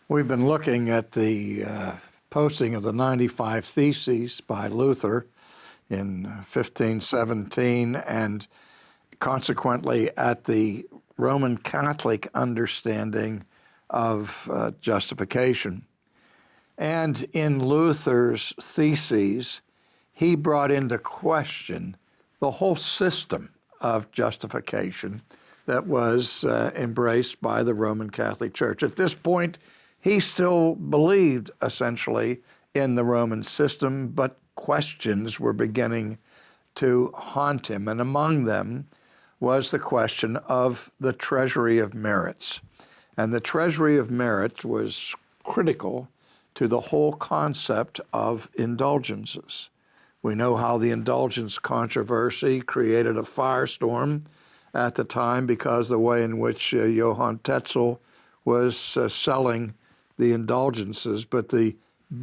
We've been looking at the posting of the 95 Theses by Luther in 1517 and consequently at the Roman Catholic understanding of justification. And in Luther's theses, he brought into question the whole system of justification that was embraced by the Roman Catholic Church. At this point, he still believed essentially in the Roman system, but questions were beginning to haunt him. And among them was the question of the treasury of merits. And the treasury of merit was critical to the whole concept of indulgences. We know how the indulgence controversy created a firestorm at the time because the way in which Johann Tetzel was selling the indulgences. But the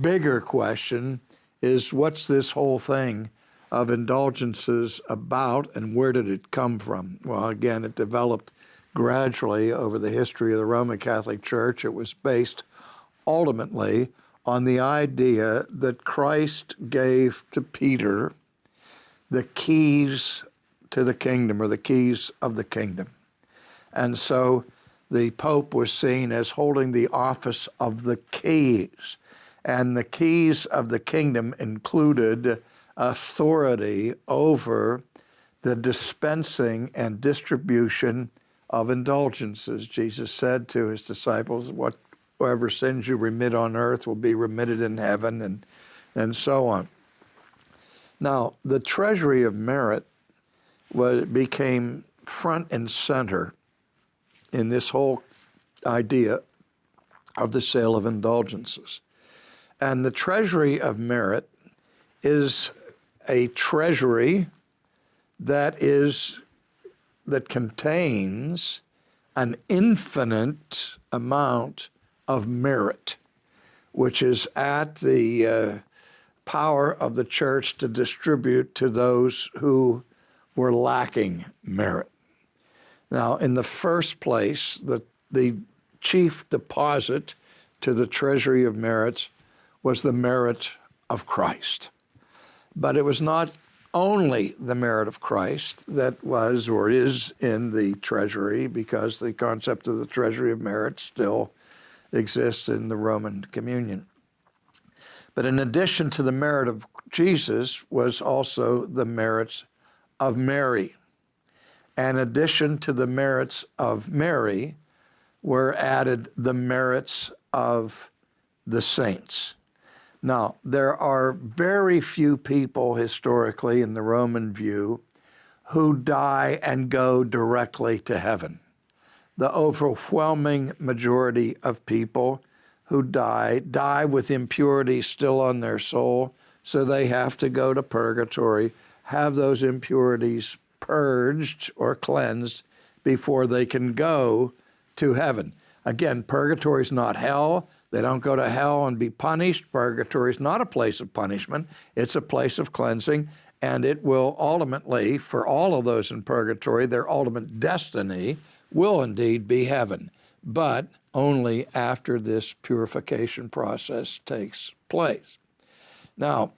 bigger question is, what's this whole thing of indulgences about and where did it come from? Well, again, it developed gradually over the history of the Roman Catholic Church. It was based ultimately on the idea that Christ gave to Peter the keys to the kingdom, or the keys of the kingdom. And so the Pope was seen as holding the office of the keys. And the keys of the kingdom included authority over the dispensing and distribution of indulgences. Jesus said to his disciples, whatever sins you remit on earth will be remitted in heaven, and so on. Now, the treasury of merit became front and center in this whole idea of the sale of indulgences. And the treasury of merit is a treasury that contains an infinite amount of merit, which is at the power of the church to distribute to those who were lacking merit. Now, in the first place, the chief deposit to the treasury of merits was the merit of Christ. But it was not only the merit of Christ that was or is in the treasury, because the concept of the treasury of merit still exists in the Roman communion. But in addition to the merit of Jesus was also the merits of Mary. And in addition to the merits of Mary were added the merits of the saints. Now, there are very few people historically in the Roman view who die and go directly to heaven. The overwhelming majority of people who die with impurities still on their soul, so they have to go to purgatory, have those impurities purged or cleansed before they can go to heaven. Again, purgatory is not hell. They don't go to hell and be punished. Purgatory is not a place of punishment. It's a place of cleansing, and it will ultimately, for all of those in purgatory, their ultimate destiny will indeed be heaven, but only after this purification process takes place. Now,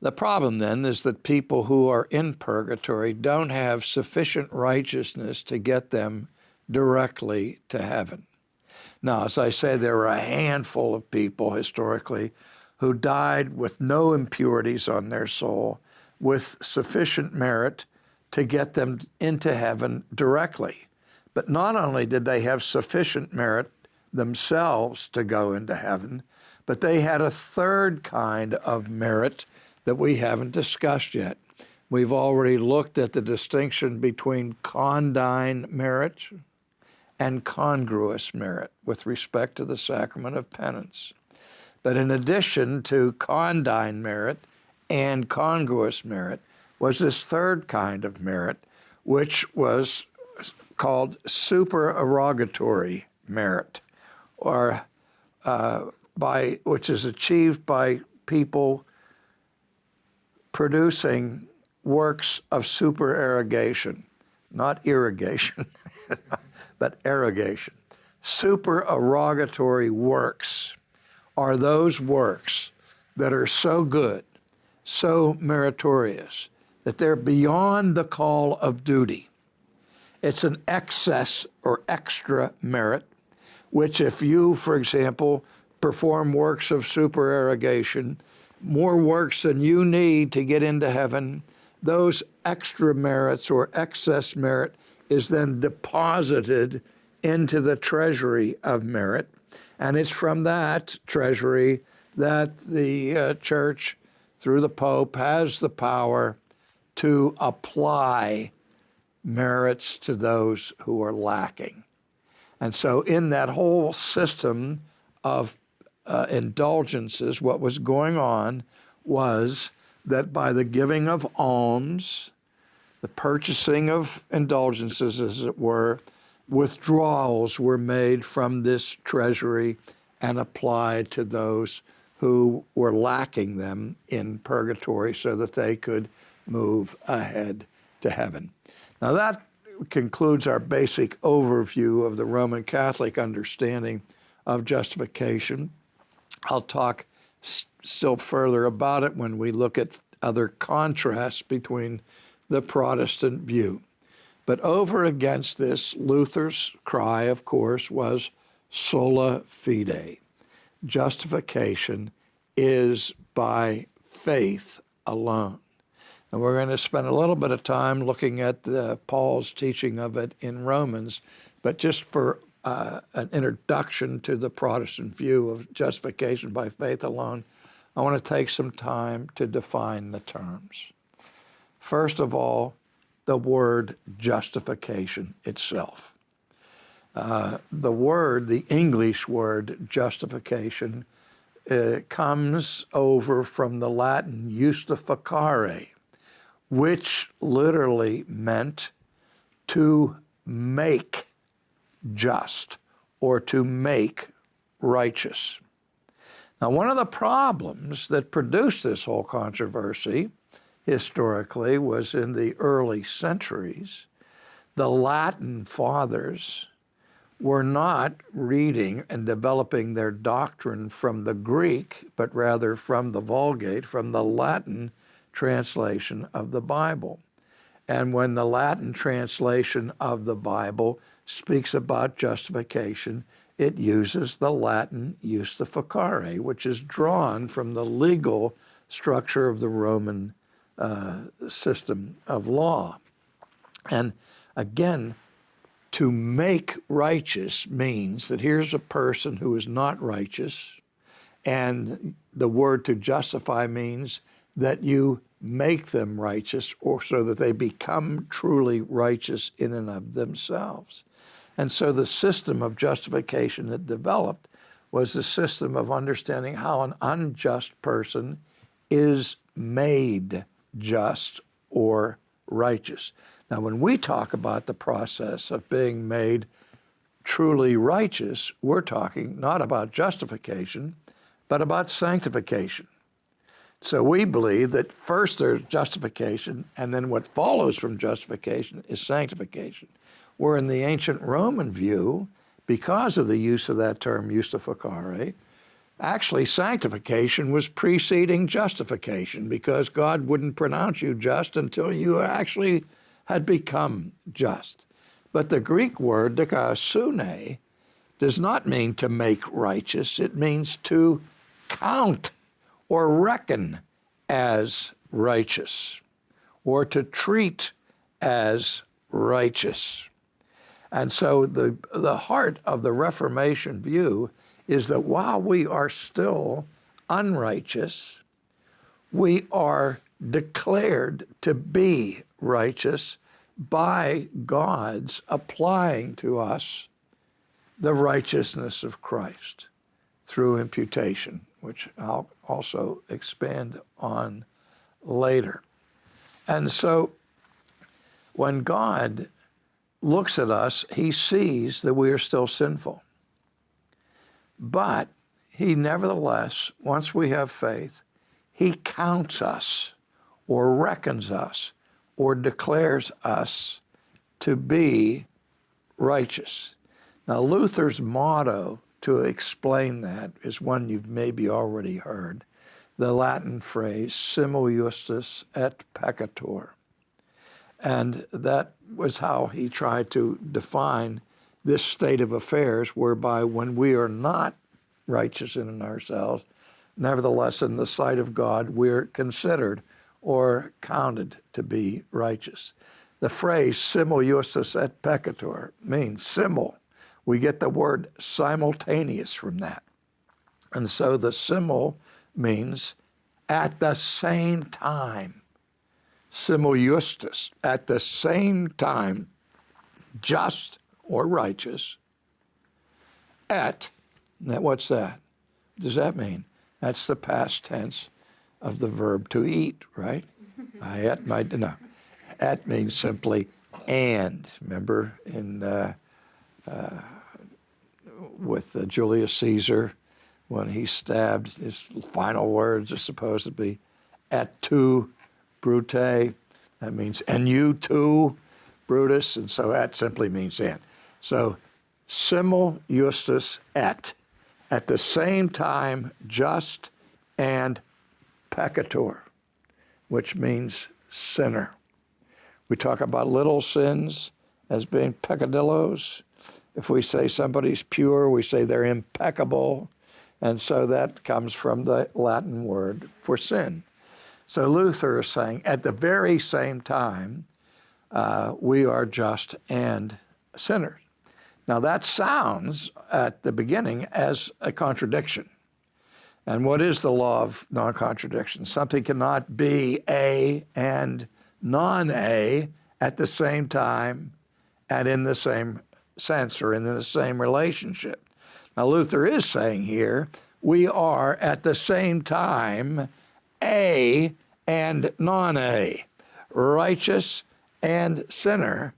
the problem then is that people who are in purgatory don't have sufficient righteousness to get them directly to heaven. Now, as I say, there are a handful of people historically who died with no impurities on their soul, with sufficient merit to get them into heaven directly. But not only did they have sufficient merit themselves to go into heaven, but they had a third kind of merit that we haven't discussed yet. We've already looked at the distinction between condign merit and congruous merit with respect to the sacrament of penance. But in addition to condign merit and congruous merit was this third kind of merit, which was called supererogatory merit, or which is achieved by people producing works of supererogation, not irrigation, but erogation. supererogatory works are those works that are so good, so meritorious, that they're beyond the call of duty. It's an excess or extra merit, which if you, for example, perform works of supererogation, more works than you need to get into heaven, those extra merits or excess merit is then deposited into the treasury of merit. And it's from that treasury that the church, through the Pope, has the power to apply merits to those who are lacking. And so in that whole system of indulgences, what was going on was that by the giving of alms, the purchasing of indulgences, as it were, withdrawals were made from this treasury and applied to those who were lacking them in purgatory so that they could move ahead to heaven. Now that concludes our basic overview of the Roman Catholic understanding of justification. I'll talk still further about it when we look at other contrasts between the Protestant view. But over against this, Luther's cry, of course, was sola fide. Justification is by faith alone. And we're going to spend a little bit of time looking at Paul's teaching of it in Romans, but just for an introduction to the Protestant view of justification by faith alone, I want to take some time to define the terms. First of all, the word justification itself. The English word justification comes over from the Latin justificare, which literally meant to make just or to make righteous. Now, one of the problems that produced this whole controversy historically was in the early centuries, the Latin fathers were not reading and developing their doctrine from the Greek, but rather from the Vulgate, from the Latin translation of the Bible. And when the Latin translation of the Bible speaks about justification, it uses the Latin justificare, which is drawn from the legal structure of the Roman system of law. And again, to make righteous means that here's a person who is not righteous, and the word to justify means that you make them righteous, or so that they become truly righteous in and of themselves. And so the system of justification that developed was the system of understanding how an unjust person is made just or righteous. Now, when we talk about the process of being made truly righteous, we're talking not about justification, but about sanctification. So we believe that first there's justification, and then what follows from justification is sanctification. Where in the ancient Roman view, because of the use of that term justificare, actually sanctification was preceding justification, because God wouldn't pronounce you just until you actually had become just. But the Greek word dikaiosune does not mean to make righteous. It means to count or reckon as righteous, or to treat as righteous. And so the heart of the Reformation view is that while we are still unrighteous, we are declared to be righteous by God's applying to us the righteousness of Christ through imputation, which I'll also expand on later. And so when God looks at us, he sees that we are still sinful. But he nevertheless, once we have faith, he counts us or reckons us or declares us to be righteous. Now, Luther's motto to explain that is one you've maybe already heard, the Latin phrase, simul justus et peccator. And that was how he tried to define this state of affairs, whereby when we are not righteous in ourselves, nevertheless, in the sight of God, we're considered or counted to be righteous. The phrase simul justus et peccator means simul. We get the word simultaneous from that. And so the simul means at the same time. Simul justus, at the same time, just or righteous, at, now what's that? What does that mean? That's the past tense of the verb to eat, right? I ate my dinner. At means simply and. Remember with Julius Caesar, when he stabbed, his final words are supposed to be et tu, Brute. That means and you too, Brutus, and so at simply means and. So simul justus et, at the same time, just and peccator, which means sinner. We talk about little sins as being peccadillos. If we say somebody's pure, we say they're impeccable. And so that comes from the Latin word for sin. So Luther is saying at the very same time, we are just and sinners. Now that sounds at the beginning as a contradiction. And what is the law of non-contradiction? Something cannot be A and non-A at the same time and in the same sense or in the same relationship. Now Luther is saying here, we are at the same time A and non-A, righteous and sinner,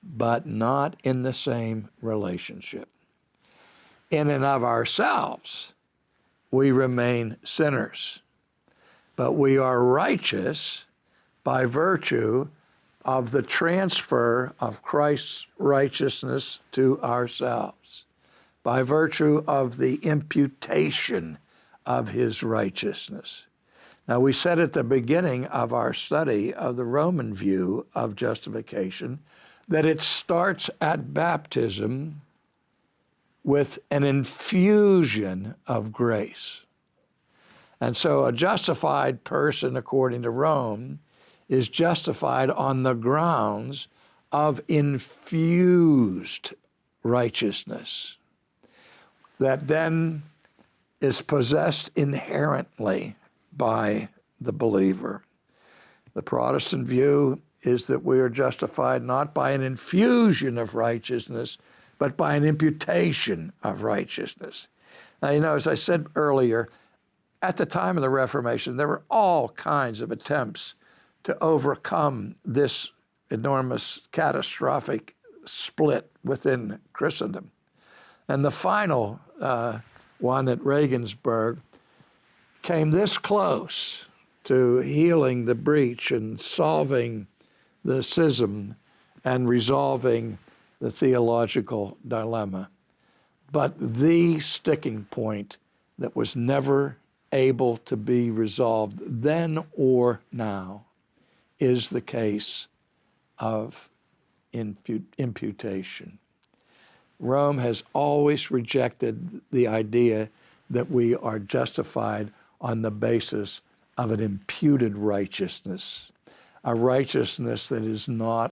but not in the same relationship. In and of ourselves, we remain sinners, but we are righteous by virtue of the transfer of Christ's righteousness to ourselves, by virtue of the imputation of his righteousness. Now, we said at the beginning of our study of the Roman view of justification that it starts at baptism with an infusion of grace. And so a justified person, according to Rome, is justified on the grounds of infused righteousness that then is possessed inherently by the believer. The Protestant view is that we are justified not by an infusion of righteousness, but by an imputation of righteousness. Now, you know, as I said earlier, at the time of the Reformation, there were all kinds of attempts to overcome this enormous catastrophic split within Christendom. And the final one at Regensburg came this close to healing the breach and solving the schism and resolving the theological dilemma. But the sticking point that was never able to be resolved then or now is the case of imputation. Rome has always rejected the idea that we are justified on the basis of an imputed righteousness, a righteousness that is not